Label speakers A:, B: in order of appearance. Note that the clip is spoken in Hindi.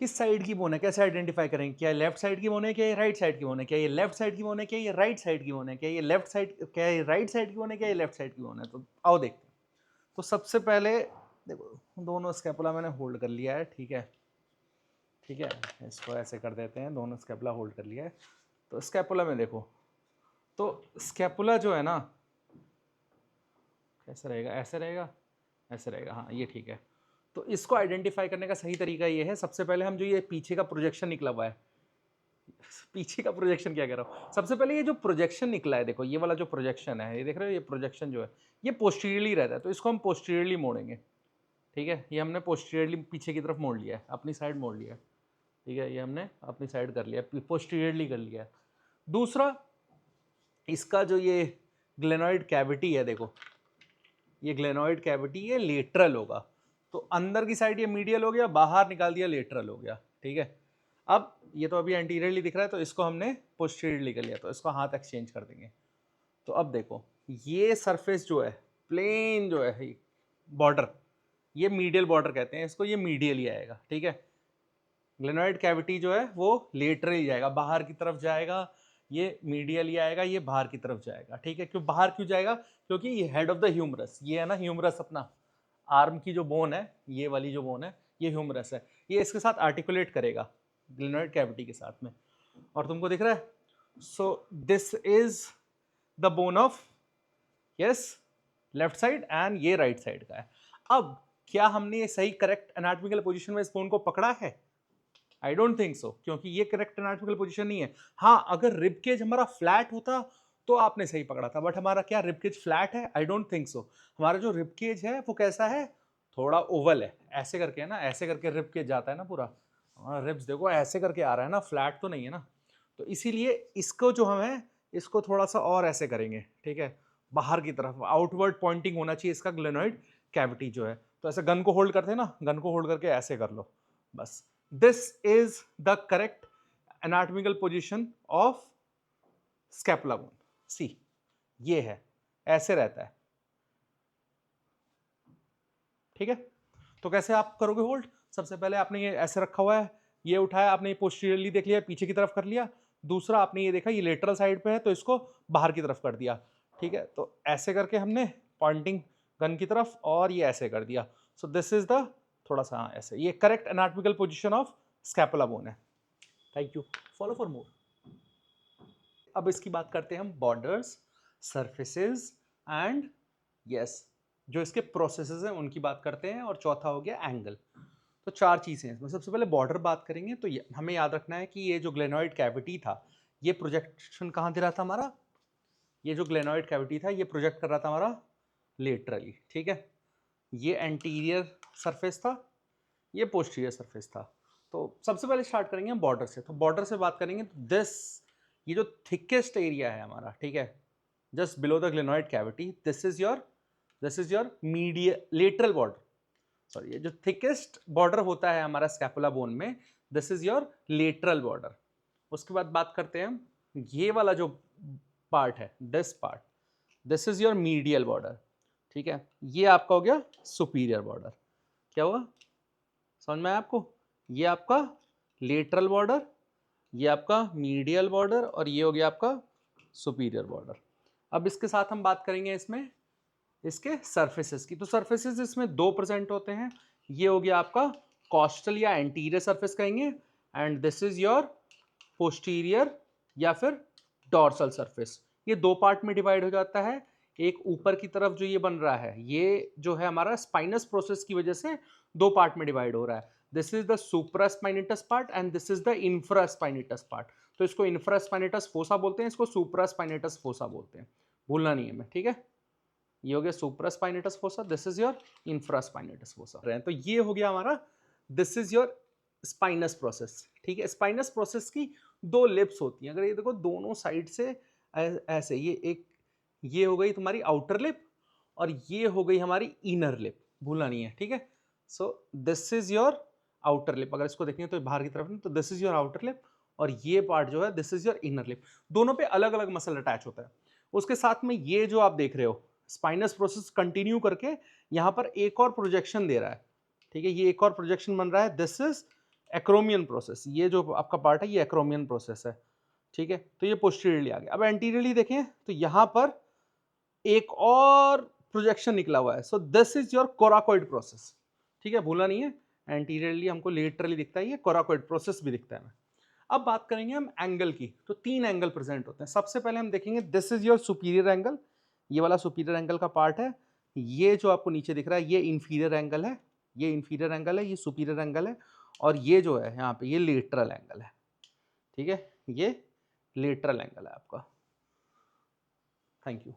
A: किस साइड की बोन है, कैसे आइडेंटिफाई करेंगे? क्या ये लेफ्ट साइड की बोन है, क्या ये राइट साइड की बोन है? क्या ये लेफ्ट साइड की बोन है, क्या ये राइट साइड की बोन है? क्या ये लेफ्ट साइड, क्या ये राइट साइड की बोन है, क्या ये लेफ्ट साइड की बोन है? तो आओ देखते हैं। तो सबसे पहले देखो, दोनों स्कैपुला मैंने होल्ड कर लिया है, ठीक है, ठीक है। इसको ऐसे कर देते हैं, दोनों स्कैपुला होल्ड कर लिया है। तो स्कैपुला में देखो, तो स्कैपुला जो है ना, कैसे रहेगा, ऐसे रहेगा, ऐसे रहेगा, हाँ ये ठीक है। तो इसको आइडेंटिफाई करने का सही तरीका ये है, सबसे पहले हम जो ये पीछे का प्रोजेक्शन निकला हुआ है, पीछे का प्रोजेक्शन क्या कह रहा हूँ, सबसे पहले ये जो प्रोजेक्शन निकला है, देखो ये वाला जो प्रोजेक्शन है, ये देख रहे हो, ये प्रोजेक्शन जो है ये पोस्टीरियरली रहता है, तो इसको हम पोस्टीरियरली मोड़ेंगे, ठीक है। ये हमने पोस्टीरियरली पीछे की तरफ मोड़ लिया है, अपनी साइड मोड़ लिया है, ठीक है, ये हमने अपनी साइड कर लिया, पोस्टीरियरली कर लिया है। दूसरा, इसका जो ये ग्लेनॉइड कैविटी है, देखो ये ग्लेनॉइड कैविटी ये लेटरल होगा, तो अंदर की साइड ये मीडियल हो गया, बाहर निकाल दिया लेटरल हो गया, ठीक है। अब ये तो अभी एंटीरियरली दिख रहा है, तो इसको हमने पोस्टीरियरली कर लिया, तो इसको हाथ एक्सचेंज कर देंगे। तो अब देखो, ये सरफेस जो है, प्लेन जो है बॉर्डर, ये मीडियल बॉर्डर कहते हैं इसको, ये मीडियल ही आएगा, ठीक है। ग्लेनॉइड कैविटी जो है वो लेटरल ही जाएगा, बाहर की तरफ जाएगा, ये मीडियल ही आएगा, ये बाहर की तरफ जाएगा, ठीक है। क्यों बाहर क्यों जाएगा? क्योंकि ये हेड ऑफ द ह्यूमरस, ये है ना ह्यूमरस, अपना आर्म की जो बोन है, ये वाली जो बोन है, ये ह्यूमरस है, ये इसके साथ आर्टिकुलेट करेगा ग्लेनॉइड कैविटी के साथ में, और तुमको दिख रहा है। So this is the bone of, yes, left side, and ये राइट साइड का है। अब क्या हमने ये सही करेक्ट एनाटॉमिकल पोजीशन में इस बोन को पकड़ा है? आई डोंट थिंक सो, क्योंकि ये करेक्ट एनाटॉमिकल पोजीशन नहीं है। हाँ, अगर रिब केज हमारा फ्लैट होता तो आपने सही पकड़ा था, बट हमारा क्या रिब केज फ्लैट है? I don't think so. हमारा जो रिब केज है वो कैसा है? थोड़ा ओवल है, ऐसे करके है ना, ऐसे करके रिब केज जाता है ना पूरा। रिब्स देखो ऐसे करके आ रहा है ना, फ्लैट तो नहीं है ना। तो इसीलिए इसको जो हम है, इसको थोड़ा सा और ऐसे करेंगे, ठीक है, बाहर की तरफ आउटवर्ड पॉइंटिंग होना चाहिए इसका ग्लेनॉइड कैविटी जो है। तो ऐसे गन को होल्ड करते हैं ना, गन को होल्ड करके ऐसे कर लो, बस। This is the correct anatomical position of scapula bone. See, ये है, ऐसे रहता है, ठीक है। तो कैसे आप करोगे होल्ड? सबसे पहले आपने ये ऐसे रखा हुआ है, ये उठाया आपने, ये पोस्टीरियरली देख लिया, पीछे की तरफ कर लिया। दूसरा आपने ये देखा ये लेटरल साइड पे है, तो इसको बाहर की तरफ कर दिया, ठीक है। तो ऐसे करके हमने पॉइंटिंग गन की तरफ, और ये ऐसे कर दिया। सो दिस इज द, थोड़ा सा हाँ ऐसे, ये correct anatomical position of scapula bone है। Thank you, follow for more. अब इसकी बात करते हैं हम, बॉर्डर्स, सरफेसेस एंड, यस, जो इसके प्रोसेसेस हैं उनकी बात करते हैं, और चौथा हो गया एंगल। तो चार चीज़ें हैं इसमें। सबसे पहले बॉर्डर बात करेंगे, तो हमें याद रखना है कि ये जो ग्लेनॉइड कैविटी था, ये प्रोजेक्शन कहाँ दे रहा था हमारा? ये जो ग्लेनॉइड कैविटी था ये प्रोजेक्ट कर रहा था हमारा लेटरली, ठीक है। ये एंटीरियर सरफेस था, ये पोस्टीरियर सरफेस था। तो सबसे पहले स्टार्ट करेंगे हम बॉर्डर से। तो बॉर्डर से बात करेंगे तो दिस, ये जो थिकेस्ट एरिया है हमारा, ठीक है, just below the glenoid cavity, this is your medial lateral border, sorry, ये जो थिकेस्ट बॉर्डर होता है हमारा स्कैपुला बोन में, this is your lateral border. उसके बाद बात करते हैं हम, ये वाला जो पार्ट है, this part, this is your medial border, ठीक है। ये आपका हो गया सुपीरियर बॉर्डर। क्या हुआ, समझ में आया आपको? ये आपका लेटरल बॉर्डर, ये आपका मीडियल बॉर्डर, और ये हो गया आपका सुपीरियर बॉर्डर। अब इसके साथ हम बात करेंगे इसमें इसके सरफेसेस की। तो सरफेसेस इसमें दो प्रेजेंट होते हैं। ये हो गया आपका कॉस्टल या एंटीरियर सरफेस कहेंगे, and this is your posterior या फिर डॉर्सल सरफेस। ये दो पार्ट में डिवाइड हो जाता है। एक ऊपर की तरफ जो ये बन रहा है, ये जो है हमारा स्पाइनस प्रोसेस की वजह से दो पार्ट में डिवाइड हो रहा है। This is the supraspinatus part and this is the infraspinatus part. तो इसको इंफ्रास्पाइनेटस फोसा बोलते हैं, इसको सुप्रास्पाइनेटस फोसा बोलते हैं, भूलना नहीं है मैं, ठीक है। ये हो गया supraspinatus fossa, this is your infraspinatus fossa. तो ये हो गया हमारा, this is your spinous process, ठीक है। स्पाइनस प्रोसेस की दो लिप्स होती हैं, अगर ये देखो दोनों साइड से ऐसे, ये एक, ये हो गई तुम्हारी आउटर लिप, और ये हो गई हमारी इनर लिप, भूलना नहीं है, ठीक है। So this is your outer lip, अगर इसको देखेंगे तो बाहर की तरफ, तो this is your outer lip, और ये पार्ट जो है this is your inner lip. दोनों पे अलग अलग मसल अटैच होता है। उसके साथ में ये जो आप देख रहे हो स्पाइनस प्रोसेस कंटिन्यू करके यहां पर एक और प्रोजेक्शन दे रहा है, ठीक है। ये एक और प्रोजेक्शन बन रहा है, दिस इज एक्रोमियन प्रोसेस, ये जो आपका पार्ट है ये एक्रोमियन प्रोसेस है, ठीक है। तो ये पोस्टीरियरली आ गया। अब एंटीरियरली देखें तो यहाँ पर एक और प्रोजेक्शन निकला हुआ है, so this is your coracoid process, ठीक है, भूलना नहीं है। एंटीरियरली हमको लेटरली दिखता है, ये कोराकोइड प्रोसेस भी दिखता है। अब बात करेंगे हम एंगल की, तो 3 एंगल प्रेजेंट होते हैं। सबसे पहले हम देखेंगे this is your superior angle, ये वाला सुपीरियर एंगल का पार्ट है। ये जो आपको नीचे दिख रहा है ये इंफीरियर एंगल है, ये इंफीरियर एंगल है, ये सुपीरियर एंगल है, और ये जो है यहाँ पे ये लेटरल एंगल है, ठीक है, ये लेटरल एंगल है आपका। Thank you.